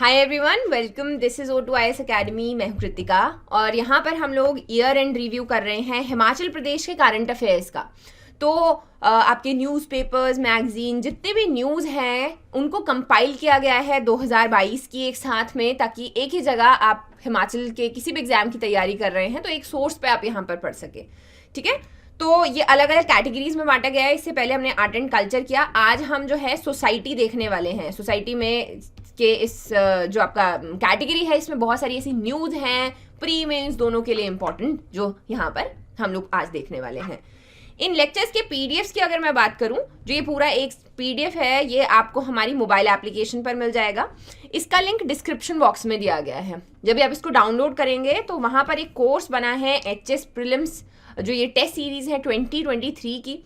Hi everyone, welcome. This is O2IAS academy. मैं हूं कृतिका और यहाँ पर हम लोग ईयर एंड रिव्यू कर रहे हैं हिमाचल प्रदेश के करंट अफेयर्स का। तो आपके न्यूज़पेपर्स, मैगजीन, जितने भी न्यूज़ हैं उनको कंपाइल किया गया है 2022 की एक साथ में, ताकि एक ही जगह आप हिमाचल के किसी भी एग्जाम की तैयारी कर रहे हैं तो एक सोर्स पे आप यहाँ पर पढ़ सके। ठीक है, तो ये अलग अलग कैटेगरीज में बांटा गया है। इससे पहले हमने आर्ट एंड कल्चर किया। आज हम जो है सोसाइटी देखने वाले हैं। सोसाइटी में के इस जो आपका कैटेगरी है, इसमें बहुत सारी ऐसी न्यूज़ हैं प्री मेंस दोनों के लिए इंपॉर्टेंट, जो यहाँ पर हम लोग आज देखने वाले हैं। इन लेक्चर्स के पीडीएफ्स की अगर मैं बात करूं, जो ये पूरा एक पीडीएफ है, ये आपको हमारी मोबाइल एप्लीकेशन पर मिल जाएगा। इसका लिंक डिस्क्रिप्शन बॉक्स में दिया गया है। जब आप इसको डाउनलोड करेंगे तो वहाँ पर एक कोर्स बना है HS प्रीलिम्स, जो ये टेस्ट सीरीज़ है 2023 की,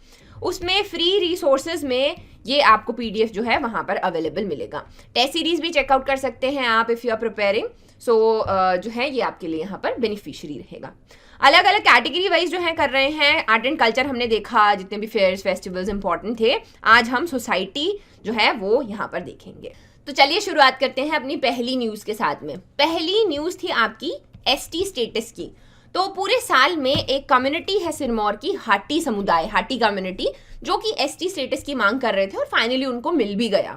उसमें फ्री रिसोर्सेज में ये आपको पीडीएफ जो है वहाँ पर अवेलेबल मिलेगा। टेस्ट सीरीज़ भी चेकआउट कर सकते हैं आप इफ़ यू आर प्रिपेयरिंग। सो जो है ये आपके लिए यहाँ पर बेनिफिशियरी रहेगा। अलग अलग कैटेगरी वाइज जो है कर रहे हैं। आर्ट एंड कल्चर हमने देखा, जितने भी फेयर्स फेस्टिवल्स इंपॉर्टेंट थे। आज हम सोसाइटी जो है वो यहाँ पर देखेंगे। तो चलिए शुरुआत करते हैं अपनी पहली न्यूज़ के साथ में। पहली न्यूज़ थी आपकी ST स्टेटस की। तो पूरे साल में एक कम्युनिटी है सिरमौर की, हाटी समुदाय, हाटी कम्युनिटी, जो कि ST स्टेटस की मांग कर रहे थे और फाइनली उनको मिल भी गया।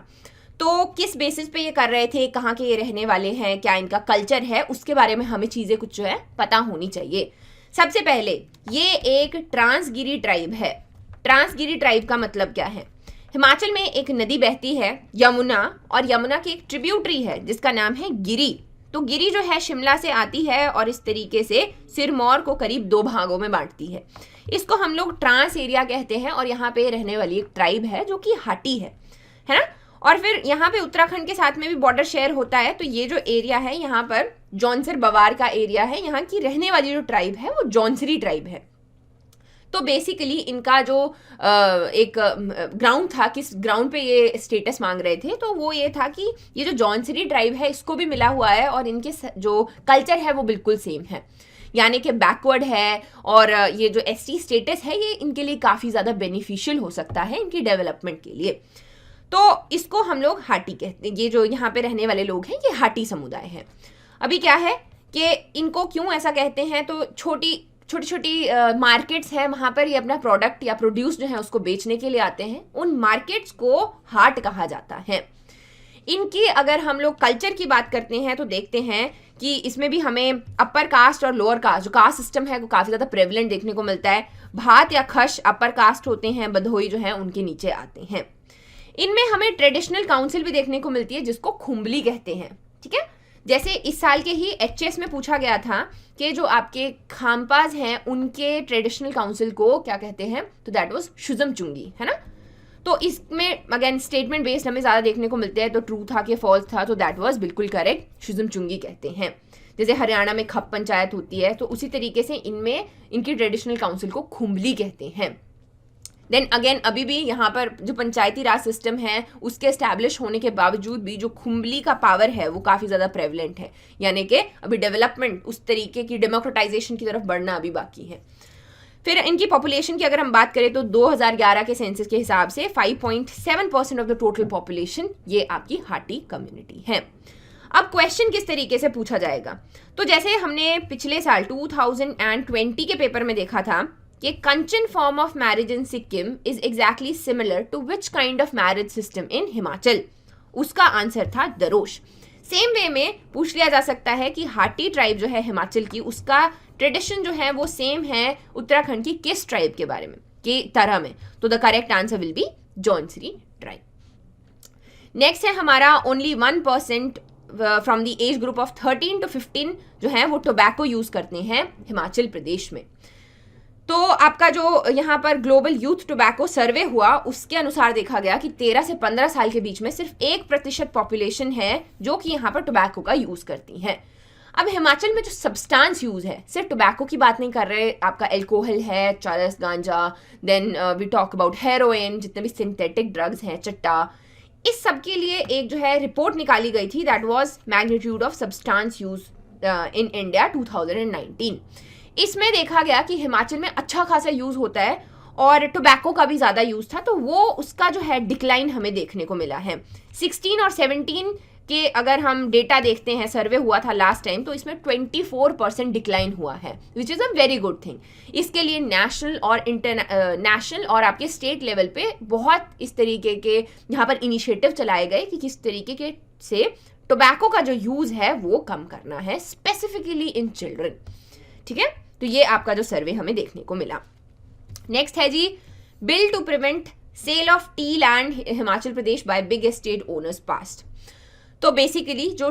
तो किस बेसिस पे ये कर रहे थे, कहाँ के ये रहने वाले हैं, क्या इनका कल्चर है, उसके बारे में हमें चीज़ें कुछ जो है पता होनी चाहिए। सबसे पहले ये एक ट्रांसगिरी ट्राइब है। ट्रांसगिरी ट्राइब का मतलब क्या है? हिमाचल में एक नदी बहती है यमुना, और यमुना की एक ट्रिब्यूटरी है जिसका नाम है गिरी। तो गिरी जो है शिमला से आती है और इस तरीके से सिरमौर को करीब 2 भागों में बांटती है। इसको हम लोग ट्रांस एरिया कहते हैं और यहाँ पे रहने वाली एक ट्राइब है जो कि हाटी है ना। और फिर यहाँ पे उत्तराखंड के साथ में भी बॉर्डर शेयर होता है। तो ये जो एरिया है यहाँ पर जौनसर बवार का एरिया है। यहाँ की रहने वाली जो ट्राइब है वो जौनसरी ट्राइब है। तो बेसिकली इनका जो एक ग्राउंड था, किस ग्राउंड पे ये स्टेटस मांग रहे थे, तो वो ये था कि ये जो जौनसरी ट्राइब है इसको भी मिला हुआ है और इनके जो कल्चर है वो बिल्कुल सेम है, यानी कि बैकवर्ड है। और ये जो ST स्टेटस है ये इनके लिए काफ़ी ज़्यादा बेनिफिशियल हो सकता है इनकी डेवलपमेंट के लिए। तो इसको हम लोग हाटी कहते हैं। ये जो यहाँ पे रहने वाले लोग हैं ये हाटी समुदाय है। अभी क्या है कि इनको क्यों ऐसा कहते हैं, तो छोटी छोटी मार्केट्स हैं, वहाँ पर ये अपना प्रोडक्ट या प्रोड्यूस जो है उसको बेचने के लिए आते हैं। उन मार्केट्स को हाट कहा जाता है। इनकी अगर हम लोग कल्चर की बात करते हैं तो देखते हैं कि इसमें भी हमें अपर कास्ट और लोअर कास्ट, जो कास्ट सिस्टम है वो काफ़ी ज़्यादा प्रेवलेंट देखने को मिलता है। भात या खश अपर कास्ट होते हैं, बधोई जो है उनके नीचे आते हैं। इनमें हमें ट्रेडिशनल काउंसिल भी देखने को मिलती है जिसको खुम्बली कहते हैं। ठीक है, जैसे इस साल के ही HS में पूछा गया था कि जो आपके खामपाज हैं उनके ट्रेडिशनल काउंसिल को क्या कहते हैं, तो दैट वाज शुजम चुंगी, है ना। तो इसमें अगेन स्टेटमेंट बेस्ड हमें ज़्यादा देखने को मिलते हैं। तो ट्रू था कि फॉल्स था, तो दैट वाज बिल्कुल करेक्ट, शुजम चुंगी कहते हैं। जैसे हरियाणा में खप पंचायत होती है, तो उसी तरीके से इनमें इनकी ट्रेडिशनल काउंसिल को खुम्बली कहते हैं। देन अगेन अभी भी यहाँ पर जो पंचायती राज सिस्टम है उसके एस्टैब्लिश होने के बावजूद भी जो खुम्बली का पावर है वो काफ़ी ज़्यादा प्रेवलेंट है, यानी कि अभी डेवलपमेंट उस तरीके की डेमोक्रेटाइजेशन की तरफ बढ़ना अभी बाकी है। फिर इनकी पॉपुलेशन की अगर हम बात करें तो 2011 के सेंसस के हिसाब से 5.7% ऑफ द टोटल पॉपुलेशन ये आपकी हाटी कम्युनिटी है। अब क्वेश्चन किस तरीके से पूछा जाएगा, तो जैसे हमने पिछले साल 2020 के पेपर में देखा था कि कंचन form of marriage in Sikkim is exactly similar to which kind of marriage system in Himachal. उसका आंसर था दरोश। सेम वे में पूछ लिया जा सकता है कि हाटी ट्राइब जो है हिमाचल की, उसका ट्रेडिशन जो है वो सेम है उत्तराखंड की किस ट्राइब के बारे में, की तरह में, तो the correct answer will be Jaunsari tribe. Next है हमारा only 1% from the age group of 13 to 15 जो है वो टोबैको यूज करते हैं हिमाचल प्रदेश में। तो आपका जो यहाँ पर ग्लोबल यूथ टोबैको सर्वे हुआ उसके अनुसार देखा गया कि 13 से 15 साल के बीच में सिर्फ 1% पॉपुलेशन है जो कि यहाँ पर टोबैको का यूज करती है। अब हिमाचल में जो सब्सटेंस यूज है, सिर्फ टोबैको की बात नहीं कर रहे, आपका एल्कोहल है, चरस, गांजा, then we talk about heroin, जितने भी सिंथेटिक ड्रग्स हैं, चट्टा, इस सब के लिए एक जो है रिपोर्ट निकाली गई थी, that was magnitude of substance use in India 2019। इसमें देखा गया कि हिमाचल में अच्छा खासा यूज़ होता है और टोबैको का भी ज़्यादा यूज़ था, तो वो उसका जो है डिक्लाइन हमें देखने को मिला है। 16 और 17 कि अगर हम डेटा देखते हैं, सर्वे हुआ था लास्ट टाइम, तो इसमें 24% डिक्लाइन हुआ है, which is a very good thing. इसके लिए नेशनल और आपके स्टेट लेवल पे बहुत इस तरीके के यहाँ पर इनिशिएटिव चलाए गए कि किस तरीके के से टोबैको का जो यूज़ है वो कम करना है, स्पेसिफिकली इन चिल्ड्रन। ठीक है, तो ये आपका जो सर्वे हमें देखने को मिला। नेक्स्ट है जी, bill to prevent sale of tea land Himachal Pradesh by big estate owners past. तो बेसिकली जो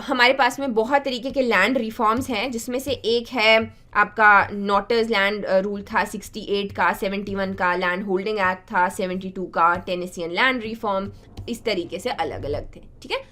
हमारे पास में बहुत तरीके के लैंड रिफॉर्म्स हैं, जिसमें से एक है आपका नॉटर्स लैंड रूल था 68 का, 71 का लैंड होल्डिंग एक्ट था, 72 का टेनेसियन लैंड रिफॉर्म, इस तरीके से अलग अलग थे। ठीक है,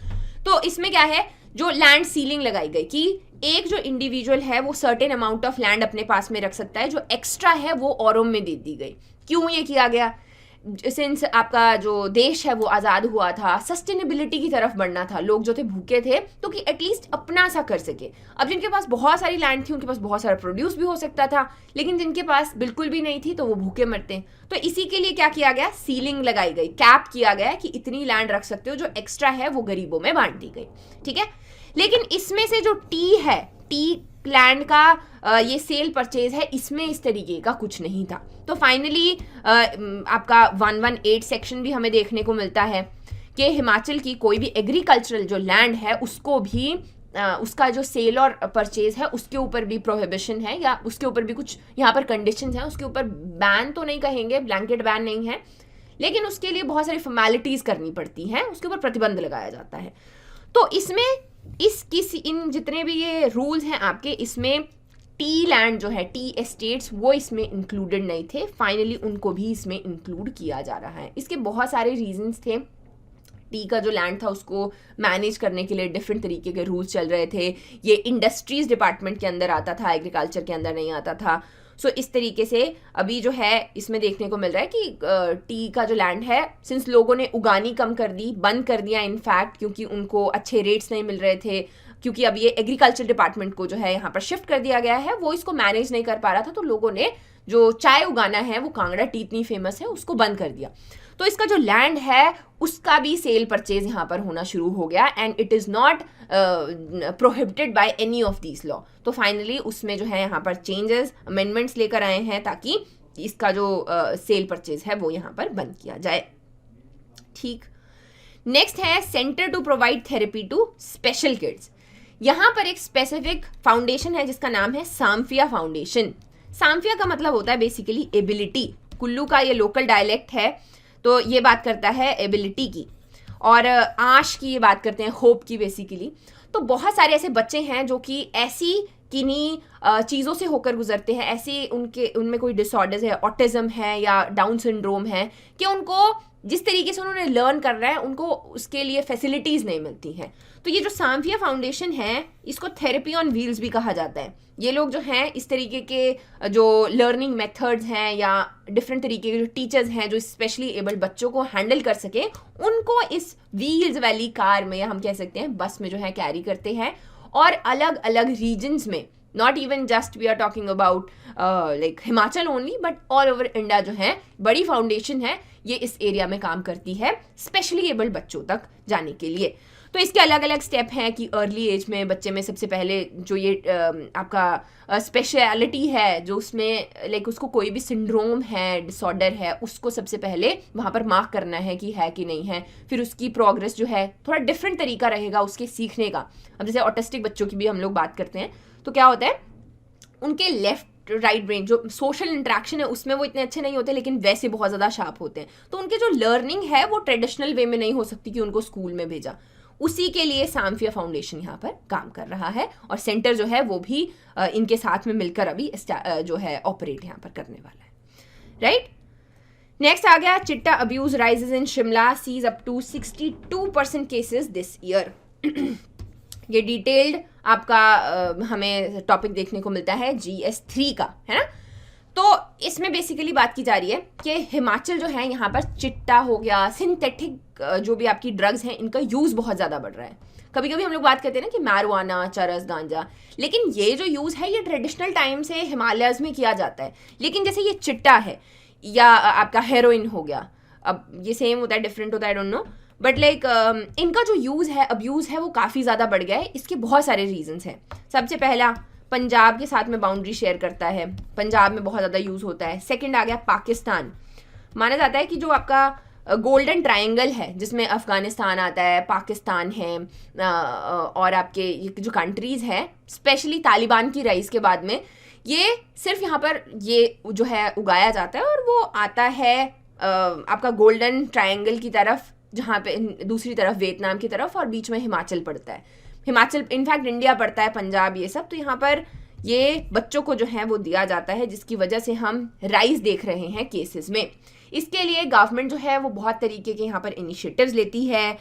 तो इसमें क्या है, जो लैंड सीलिंग लगाई गई कि एक जो इंडिविजुअल है वो सर्टेन अमाउंट ऑफ लैंड अपने पास में रख सकता है, जो एक्स्ट्रा है वो औरों में दे दी गई। क्यों ये किया गया? सिंस आपका जो देश है वो आज़ाद हुआ था, सस्टेनेबिलिटी की तरफ बढ़ना था, लोग जो थे भूखे थे, तो कि एटलीस्ट अपना सा कर सके। अब जिनके पास बहुत सारी लैंड थी उनके पास बहुत सारा प्रोड्यूस भी हो सकता था, लेकिन जिनके पास बिल्कुल भी नहीं थी तो वो भूखे मरते। तो इसी के लिए क्या किया गया, सीलिंग लगाई गई, कैप किया गया कि इतनी लैंड रख सकते हो, जो एक्स्ट्रा है वो गरीबों में बांट दी गई। ठीक है, लेकिन इसमें से जो टी है, टी लैंड का ये सेल परचेज है, इसमें इस तरीके का कुछ नहीं था। तो फाइनली आपका 118 सेक्शन भी हमें देखने को मिलता है कि हिमाचल की कोई भी एग्रीकल्चरल जो लैंड है उसको भी उसका जो सेल और परचेज है उसके ऊपर भी प्रोहिबिशन है, या उसके ऊपर भी कुछ यहाँ पर कंडीशंस हैं। उसके ऊपर बैन तो नहीं कहेंगे, ब्लैंकेट बैन नहीं है, लेकिन उसके लिए बहुत सारी फॉर्मेलिटीज़ करनी पड़ती हैं, उसके ऊपर प्रतिबंध लगाया जाता है। तो इसमें इन जितने भी ये रूल्स हैं आपके, इसमें टी लैंड जो है, टी एस्टेट्स, वो इसमें इंक्लूडेड नहीं थे। फाइनली उनको भी इसमें इंक्लूड किया जा रहा है। इसके बहुत सारे रीजंस थे। टी का जो लैंड था उसको मैनेज करने के लिए डिफरेंट तरीके के रूल्स चल रहे थे। ये इंडस्ट्रीज डिपार्टमेंट के अंदर आता था, एग्रीकल्चर के अंदर नहीं आता था। सो इस तरीके से अभी जो है इसमें देखने को मिल रहा है कि टी का जो लैंड है, सिंस लोगों ने उगानी कम कर दी, बंद कर दिया इनफैक्ट, क्योंकि उनको अच्छे रेट्स नहीं मिल रहे थे, क्योंकि अब ये एग्रीकल्चर डिपार्टमेंट को जो है यहाँ पर शिफ्ट कर दिया गया है, वो इसको मैनेज नहीं कर पा रहा था, तो लोगों ने जो चाय उगाना है, वो कांगड़ा टी इतनी फेमस है, उसको बंद कर दिया। तो इसका जो लैंड है उसका भी सेल परचेज यहाँ पर होना शुरू हो गया, and it is not prohibited by any of these law. तो फाइनली उसमें जो है यहाँ पर चेंजेस, अमेंडमेंट्स लेकर आए हैं ताकि इसका जो सेल परचेज है वो यहाँ पर बंद किया जाए। ठीक, नेक्स्ट है centre to provide therapy to special kids. यहाँ पर एक स्पेसिफिक फाउंडेशन है जिसका नाम है साम्फिया फाउंडेशन। साम्फिया का मतलब होता है बेसिकली एबिलिटी। कुल्लू का ये लोकल डायलेक्ट है, तो ये बात करता है एबिलिटी की, और आश की ये बात करते हैं होप की बेसिकली। तो बहुत सारे ऐसे बच्चे हैं जो कि ऐसी किन्हीं चीज़ों से होकर गुजरते हैं, ऐसे उनमें कोई डिसऑर्डर्स है, ऑटिज्म है या डाउन सिंड्रोम है, कि उनको जिस तरीके से उन्होंने लर्न करना है उनको उसके लिए फैसिलिटीज़ नहीं मिलती हैं। तो ये जो साम्फिया फाउंडेशन है, इसको थेरेपी ऑन व्हील्स भी कहा जाता है। ये लोग जो हैं इस तरीके के जो लर्निंग मेथड्स हैं या डिफरेंट तरीके के जो टीचर्स हैं जो स्पेशली एबल्ड बच्चों को हैंडल कर सके, उनको इस व्हील्स वाली कार में, या हम कह सकते हैं बस में जो है कैरी करते हैं, और अलग अलग रीजन्स में, not even just we are talking about like Himachal only, but all over India जो है बड़ी फाउंडेशन है, ये इस एरिया में काम करती है स्पेशली एबल्ड बच्चों तक जाने के लिए। तो इसके अलग अलग स्टेप हैं कि अर्ली एज में बच्चे में सबसे पहले जो ये आपका स्पेशलिटी है, जो उसमें लाइक उसको कोई भी सिंड्रोम है, डिसऑर्डर है, उसको सबसे पहले वहाँ पर मार्क करना है कि है कि नहीं है। फिर उसकी प्रोग्रेस जो है थोड़ा डिफरेंट तरीका रहेगा उसके सीखने का। अब जैसे ऑटिस्टिक बच्चों की भी हम लोग बात करते हैं, तो क्या होता है, उनके लेफ्ट राइट ब्रेन जो सोशल इंटरेक्शन है उसमें वो इतने अच्छे नहीं होते, लेकिन वैसे बहुत ज़्यादा शार्प होते हैं। तो उनके जो लर्निंग है वो ट्रेडिशनल वे में नहीं हो सकती कि उनको स्कूल में भेजा। उसी के लिए साम्फिया फाउंडेशन यहाँ पर काम कर रहा है, और सेंटर जो है वो भी इनके साथ में मिलकर अभी जो है ऑपरेट यहाँ पर करने वाला है। राइट, नेक्स्ट आ गया, chitta abuse rises in Shimla, sees up to 62% cases this year. ये डिटेल्ड आपका हमें टॉपिक देखने को मिलता है GS3 का, है ना। तो इसमें बेसिकली बात की जा रही है कि हिमाचल जो है यहाँ पर चिट्टा हो गया, सिंथेटिक जो भी आपकी ड्रग्स हैं, इनका यूज़ बहुत ज़्यादा बढ़ रहा है। कभी कभी हम लोग बात करते हैं ना कि मैरिजुआना, चरस, गांजा, लेकिन ये जो यूज़ है ये ट्रेडिशनल टाइम से हिमालयस में किया जाता है। लेकिन जैसे ये चिट्टा है या आपका हेरोइन हो गया, अब ये सेम होता है डिफरेंट होता है, I don't know, but like इनका जो यूज़ है, अब्यूज़ है, वो काफ़ी ज़्यादा बढ़ गया है। इसके बहुत सारे रीजंस हैं। सबसे पहला, पंजाब के साथ में बाउंड्री शेयर करता है, पंजाब में बहुत ज़्यादा यूज़ होता है। सेकंड आ गया पाकिस्तान। माना जाता है कि जो आपका गोल्डन ट्रायंगल है, जिसमें अफ़गानिस्तान आता है, पाकिस्तान है, और आपके ये जो कंट्रीज़ हैं, स्पेशली तालिबान की राइज के बाद में, ये सिर्फ यहाँ पर ये जो है उगाया जाता है, और वो आता है आपका गोल्डन ट्रायंगल की तरफ, जहाँ पे दूसरी तरफ वियतनाम की तरफ, और बीच में हिमाचल पड़ता है। हिमाचल इनफैक्ट इंडिया पड़ता है, पंजाब, ये सब। तो यहाँ पर ये बच्चों को जो है वो दिया जाता है, जिसकी वजह से हम राइज देख रहे हैं केसेस में। इसके लिए गवर्नमेंट जो है वो बहुत तरीके के यहाँ पर इनिशिएटिव्स लेती है।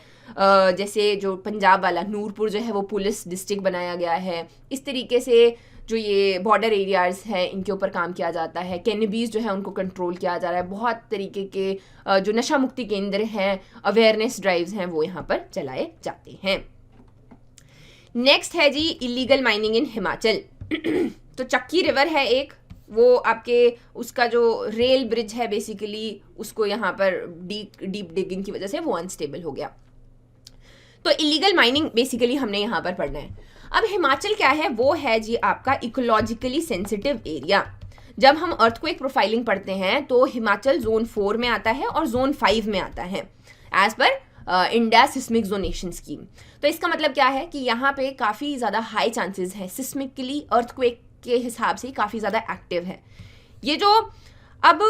जैसे जो पंजाब वाला नूरपुर जो है वो पुलिस डिस्ट्रिक्ट बनाया गया है। इस तरीके से जो ये बॉर्डर एरियाज़ हैं, इनके ऊपर काम किया जाता है। कैनबीज जो है उनको कंट्रोल किया जा रहा है। बहुत तरीके के जो नशा मुक्ति केंद्र हैं, अवेयरनेस ड्राइव्स हैं, वो यहाँ पर चलाए जाते हैं। नेक्स्ट है जी इलीगल माइनिंग इन हिमाचल। तो चक्की रिवर है एक, वो आपके उसका जो रेल ब्रिज है बेसिकली, उसको यहाँ पर डीप डिगिंग की वजह से वो अनस्टेबल हो गया। तो इलीगल माइनिंग बेसिकली हमने यहाँ पर पढ़ना है। अब हिमाचल क्या है, वो है जी आपका इकोलॉजिकली सेंसिटिव एरिया। जब हम अर्थक्वेक प्रोफाइलिंग पढ़ते हैं तो हिमाचल जोन 4 में आता है और जोन 5 में आता है, as per India seismic zonation scheme. तो इसका मतलब क्या है कि यहाँ पे काफ़ी ज़्यादा हाई चांसेस हैं, सिस्मिकली अर्थक्वेक के हिसाब से काफ़ी ज़्यादा एक्टिव है ये जो। अब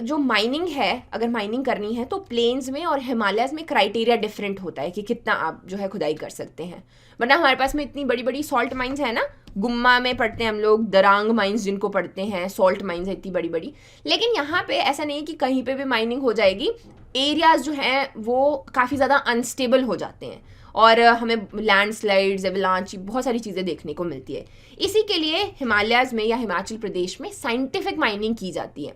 जो माइनिंग है, अगर माइनिंग करनी है तो प्लेन्स में और हिमालयस में क्राइटेरिया डिफरेंट होता है कि कितना आप जो है खुदाई कर सकते हैं। वरना हमारे पास में इतनी बड़ी बड़ी सॉल्ट माइंस है ना, गुम्मा में पढ़ते हैं हम लोग, दरांग माइंस जिनको पढ़ते हैं, सॉल्ट माइंस है इतनी बड़ी बड़ी। लेकिन यहाँ पे ऐसा नहीं है कि कहीं पे भी माइनिंग हो जाएगी। एरियाज जो हैं वो काफ़ी ज़्यादा अनस्टेबल हो जाते हैं और हमें लैंडस्लाइड्स, एवलांच, बहुत सारी चीज़ें देखने को मिलती है। इसी के लिए हिमालयाज़ में या हिमाचल प्रदेश में साइंटिफिक माइनिंग की जाती है।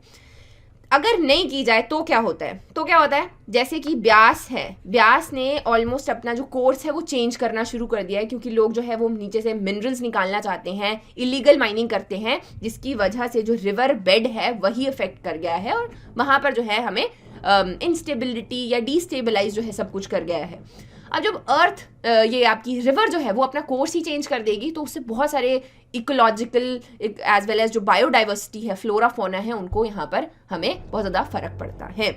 अगर नहीं की जाए तो क्या होता है, जैसे कि ब्यास है, ब्यास ने ऑलमोस्ट अपना जो कोर्स है वो चेंज करना शुरू कर दिया है, क्योंकि लोग जो है वो नीचे से मिनरल्स निकालना चाहते हैं, इलीगल माइनिंग करते हैं, जिसकी वजह से जो रिवर बेड है वही इफेक्ट कर गया है और वहाँ पर जो है हमें इंस्टेबिलिटी या डिस्टेबलाइज जो है सब कुछ कर गया है। अब जब अर्थ ये आपकी रिवर जो है वो अपना कोर्स ही चेंज कर देगी तो उससे बहुत सारे इकोलॉजिकल एज वेल एज जो बायोडाइवर्सिटी है, फ्लोरा फोना है, उनको यहाँ पर हमें बहुत ज़्यादा फर्क पड़ता है।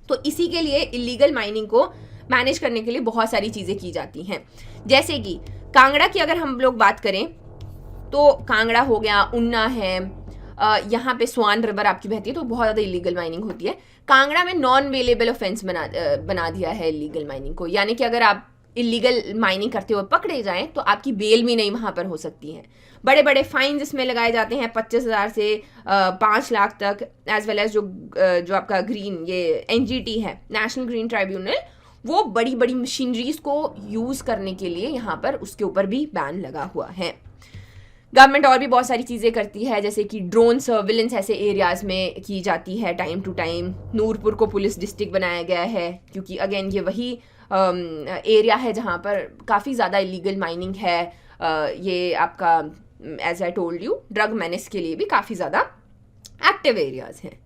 तो इसी के लिए इलीगल माइनिंग को मैनेज करने के लिए बहुत सारी चीज़ें की जाती हैं। जैसे कि कांगड़ा की अगर हम लोग बात करें तो कांगड़ा हो गया, उन्ना है, यहाँ पे स्वान रिवर आपकी बहती है तो बहुत ज़्यादा इलीगल माइनिंग होती है। कांगड़ा में नॉन वेलेबल ऑफेंस बना दिया है इलीगल माइनिंग को, यानी कि अगर आप इलीगल माइनिंग करते हुए पकड़े जाएं तो आपकी बेल भी नहीं वहाँ पर हो सकती है। बड़े बड़े फाइन्स इसमें लगाए जाते हैं, 25,000 से 5 लाख तक, एज वेल एज जो आपका ग्रीन ये NGT है, नेशनल ग्रीन ट्राइब्यूनल, वो बड़ी बड़ी मशीनरीज को यूज़ करने के लिए यहाँ पर उसके ऊपर भी बैन लगा हुआ है। गवर्नमेंट और भी बहुत सारी चीज़ें करती है, जैसे कि ड्रोन सर्विलेंस ऐसे एरियाज़ में की जाती है टाइम टू टाइम। नूरपुर को पुलिस डिस्ट्रिक्ट बनाया गया है क्योंकि अगेन ये वही एरिया है जहाँ पर काफ़ी ज़्यादा इलीगल माइनिंग है। ये आपका as I told you drug menace के लिए भी काफ़ी ज़्यादा एक्टिव एरियाज़ हैं।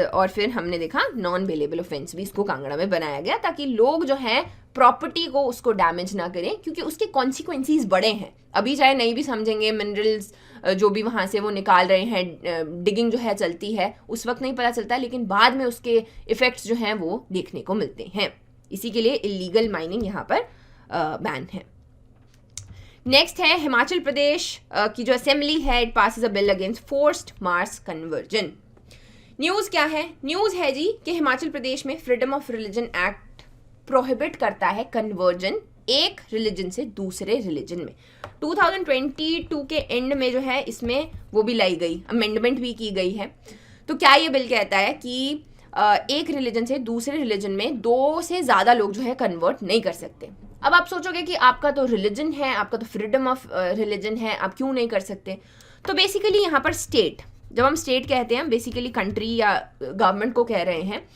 और फिर हमने देखा नॉन वेलेबल ऑफेंस भी इसको कांगड़ा में बनाया गया ताकि लोग जो हैं प्रॉपर्टी को उसको डैमेज ना करें, क्योंकि उसके कॉन्सिक्वेंसीज बड़े हैं। अभी चाहे नहीं भी समझेंगे, मिनरल्स जो भी वहाँ से वो निकाल रहे हैं, डिगिंग जो है चलती है, उस वक्त नहीं पता चलता, लेकिन बाद में उसके इफ़ेक्ट्स जो हैं वो देखने को मिलते हैं। इसी के लिए इलीगल माइनिंग यहाँ पर बैन है। नेक्स्ट है हिमाचल प्रदेश की जो असेंबली है, it passes a bill against forced mass conversion. News क्या है? न्यूज़ है जी कि हिमाचल प्रदेश में freedom of religion act prohibit करता है कन्वर्जन एक रिलीजन से दूसरे रिलीजन में। 2022 के एंड में जो है इसमें वो भी लाई गई, अमेंडमेंट भी की गई है। तो क्या ये बिल कहता है कि एक रिलीजन से दूसरे रिलीजन में 2 से ज़्यादा लोग जो है कन्वर्ट नहीं कर सकते। अब आप सोचोगे कि आपका तो रिलीजन है, आपका तो फ्रीडम ऑफ रिलीजन है, आप क्यों नहीं कर सकते? तो बेसिकली यहाँ पर स्टेट, जब हम स्टेट कहते हैं बेसिकली कंट्री या गवर्नमेंट को कह रहे हैं,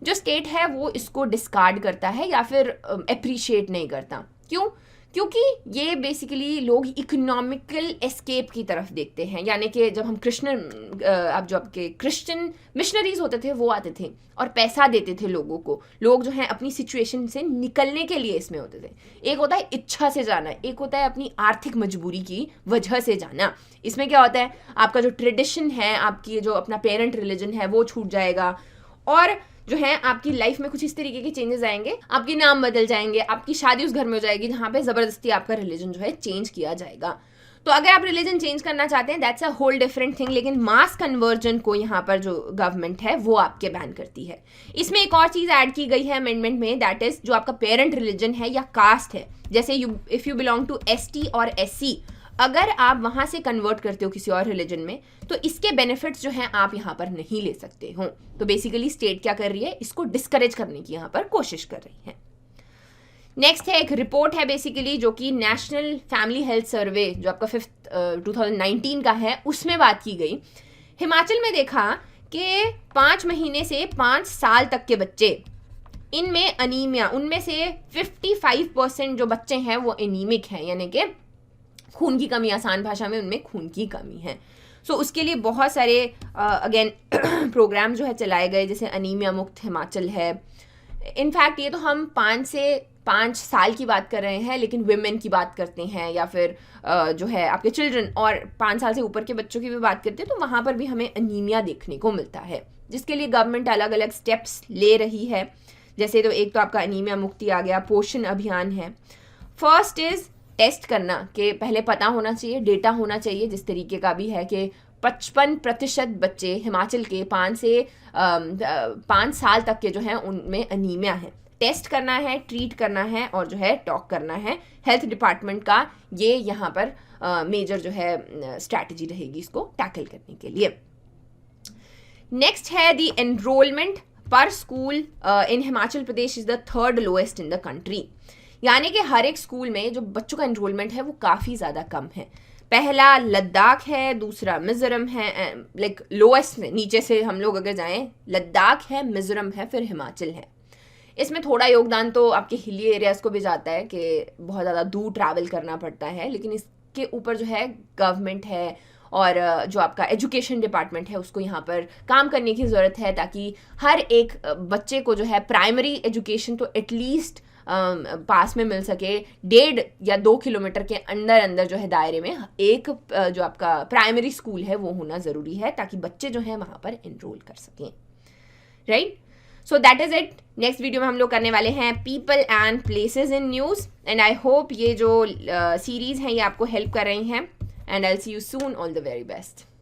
जो स्टेट है वो इसको डिस्कार्ड करता है या फिर अप्रिशिएट नहीं करता। क्यों? क्योंकि ये बेसिकली लोग इकोनॉमिकल एस्केप की तरफ देखते हैं, यानी कि जब हम अब जो आपके क्रिश्चियन मिशनरीज होते थे वो आते थे और पैसा देते थे लोगों को, लोग जो हैं अपनी सिचुएशन से निकलने के लिए इसमें होते थे। एक होता है इच्छा से जाना, एक होता है अपनी आर्थिक मजबूरी की वजह से जाना। इसमें क्या होता है, आपका जो ट्रेडिशन है, आपकी जो अपना पेरेंट रिलीजन है वो छूट जाएगा, और जो है आपकी लाइफ में कुछ इस तरीके के चेंजेस आएंगे, आपके नाम बदल जाएंगे, आपकी शादी उस घर में हो जाएगी जहाँ पे ज़बरदस्ती आपका रिलीजन जो है चेंज किया जाएगा। तो अगर आप रिलीजन चेंज करना चाहते हैं that's a whole different thing, लेकिन मास कन्वर्जन को यहाँ पर जो गवर्नमेंट है वो आपके बैन करती है। इसमें एक और चीज़ ऐड की गई है अमेंडमेंट में, दैट इज जो आपका पेरेंट रिलीजन है या कास्ट है, जैसे if you belong to ST और SC, अगर आप वहाँ से कन्वर्ट करते हो किसी और रिलीजन में तो इसके बेनिफिट्स जो हैं आप यहाँ पर नहीं ले सकते हो। तो बेसिकली स्टेट क्या कर रही है, इसको डिस्करेज करने की यहाँ पर कोशिश कर रही है। नेक्स्ट है एक रिपोर्ट है बेसिकली जो कि नेशनल फैमिली हेल्थ सर्वे जो आपका 2019 का है, उसमें बात की गई। हिमाचल में देखा कि 5 महीने से 5 साल तक के बच्चे, इनमें अनीमिया, उनमें से 55% जो बच्चे हैं वो एनीमिक हैं, यानी कि खून की कमी, आसान भाषा में उनमें खून की कमी है। सो उसके लिए बहुत सारे अगेन प्रोग्राम जो है चलाए गए, जैसे अनीमिया मुक्त हिमाचल है। इनफैक्ट ये तो हम 5 से 5 साल की बात कर रहे हैं, लेकिन विमेन की बात करते हैं या फिर जो है आपके चिल्ड्रन और 5 साल से ऊपर के बच्चों की भी बात करते हैं, तो वहाँ पर भी हमें अनीमिया देखने को मिलता है, जिसके लिए गवर्नमेंट अलग अलग स्टेप्स ले रही है। जैसे तो एक तो आपका अनीमिया मुक्ति आ गया, पोषण अभियान है। फर्स्ट इज टेस्ट करना, कि पहले पता होना चाहिए, डेटा होना चाहिए, जिस तरीके का भी है कि 55% बच्चे हिमाचल के 5 साल तक के जो हैं उनमें अनीमिया है। टेस्ट करना है, ट्रीट करना है और जो है टॉक करना है। हेल्थ डिपार्टमेंट का ये यहाँ पर मेजर जो है स्ट्रैटेजी रहेगी इसको टैकल करने के लिए। नेक्स्ट है द एनरोलमेंट पर school in Himachal Pradesh is the 3rd lowest in the country, यानी कि हर एक स्कूल में जो बच्चों का एनरोलमेंट है वो काफ़ी ज़्यादा कम है। पहला लद्दाख है, दूसरा मिज़ोरम है, लाइक लोएस्ट में नीचे से हम लोग अगर जाएं, लद्दाख है, मिज़ोरम है, फिर हिमाचल है। इसमें थोड़ा योगदान तो आपके हिली एरियाज़ को भी जाता है कि बहुत ज़्यादा दूर ट्रैवल करना पड़ता है, लेकिन इसके ऊपर जो है गवर्नमेंट है और जो आपका एजुकेशन डिपार्टमेंट है उसको यहाँ पर काम करने की ज़रूरत है, ताकि हर एक बच्चे को जो है प्राइमरी एजुकेशन तो एटलीस्ट पास में मिल सके। 1.5 या 2 किलोमीटर के अंदर जो है दायरे में एक जो आपका प्राइमरी स्कूल है वो होना ज़रूरी है, ताकि बच्चे जो हैं वहाँ पर एनरोल कर सकें। Right, so that is it. Next video में हम लोग करने वाले हैं people and places in news, and I hope ये जो सीरीज़ हैं ये आपको हेल्प कर रही हैं, and I will see you soon. All the very best.